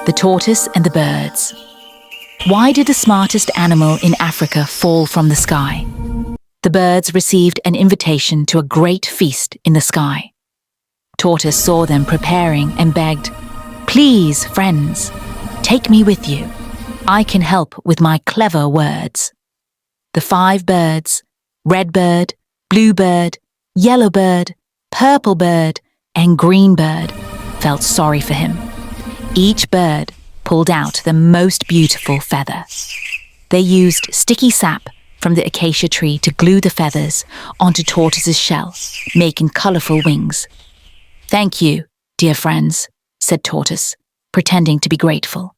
The Tortoise and the Birds. Why did the smartest animal in Africa fall from the sky? The birds received an invitation to a great feast in the sky. Tortoise saw them preparing and begged, "Please, friends, take me with you. I can help with my clever words." The 5 birds, red bird, blue bird, yellow bird, purple bird, and green bird, felt sorry for him. Each bird pulled out the most beautiful feather. They used sticky sap from the acacia tree to glue the feathers onto Tortoise's shell, making colorful wings. "Thank you, dear friends," said Tortoise, pretending to be grateful.